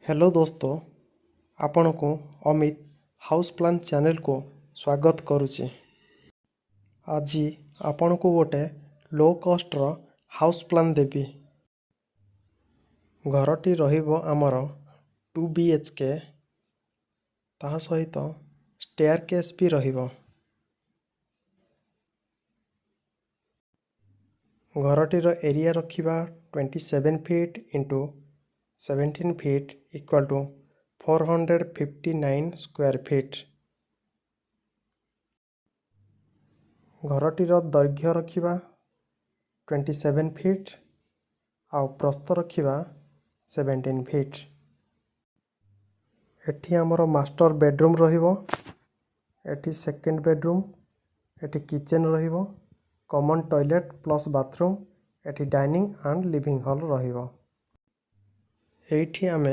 Hello दोस्तों, आपण को अमित हाउस प्लान चैनल को स्वागत करुचे। आज आपण को गोटे low cost row house plan देबी। घरटी रहिबो आमर 2 BHK, ताहा सहित स्टेयर केस भी रहिबो। घरटीर एरिया रखिबा 27 feet into 17 feet equal to 459 square feet. घरटीर दैर्घ्य रखिबा 27 फीट आउ प्रस्थ रखिबा 17 फीट। एठी आमर मास्टर बेडरूम रहिबो, एठी सेकेंड बेडरूम, एठी किचन रहिबो, कॉमन टॉयलेट प्लस बाथरूम, एठी डाइनिंग एंड लिविंग हॉल रहिबो। एठी आमे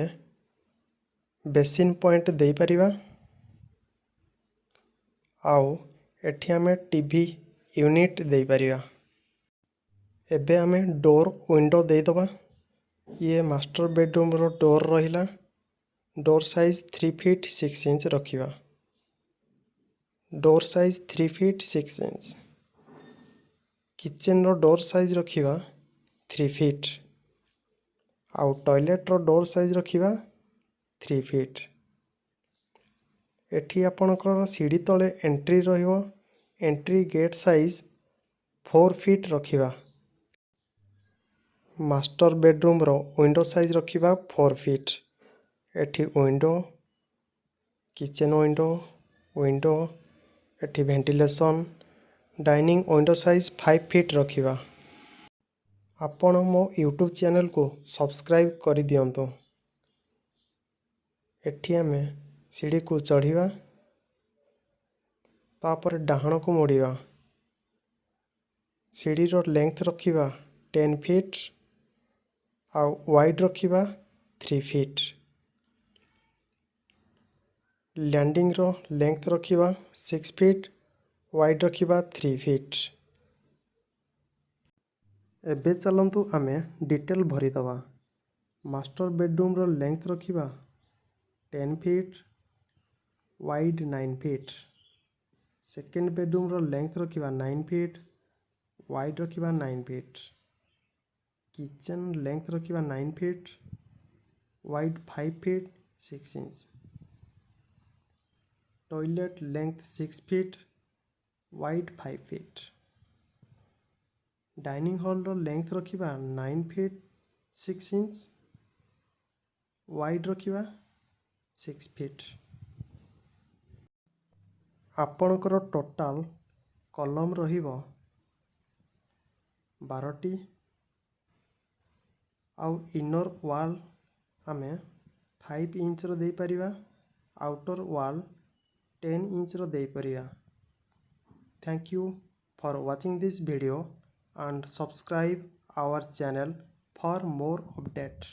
बेसिन पॉइंट देई परिबा आउ एठी आमे टीवी यूनिट देई परिबा। एबे आमे डोर विंडो देई दबा। ये मास्टर बेडरूम रो डोर रहिला। डोर साइज 3 फीट 6 इंच रखिबा। Door size 3 feet 6 inch. Kitchen रो डोर साइज रखिबा 3 फीट आउ टॉयलेट रो डोर साइज रखिबा 3 फीट। एठी आपनकर सीढ़ी तले एंट्री रहिबो। एंट्री गेट साइज 4 फीट रखिबा। मास्टर बेडरूम रो विंडो साइज रखिबा 4 फीट। एठी विंडो, किचन विंडो, विंडो, एठी ventilation, dining window size 5 feet रखिबा। आपण मो यूट्यूब चैनल को सब्सक्राइब करि दियंतो। एठी आमे सीढ़ी को चढ़िबा, तापर डाहण को मोड़िबा। सीढ़ी रो लेंथ रखिबा 10 फीट आउ वाइड रखिबा 3 फीट। लैंडिंग रो लेंथ रखिबा 6 फीट, वाइड रखिबा 3 फीट। एबे चलंतु आमे डिटेल भरी दबा। मास्टर बेडरूम रो लेंथ रखिबा 10 feet, wide 9 feet. Second bedroom रो लेंथ रखिबा 9 फीट, वाइड रखिबा 9 फीट। किचन लेंथ रखिबा 9 feet, wide 5 feet 6 inch. Toilet length 6 feet, wide 5 feet. Dining hall रो लेंथ रखिबा 9 फीट 6 इंच, वाइड रखिबा 6 फीट। आपणकर टोटाल कॉलम रहिबो 12टी आउ इनर वॉल आमे 5 इंच रो देई परिबा, आउटर वॉल 10 इंच रो देई परिबा। Thank you for watching this video and subscribe our channel for more updates.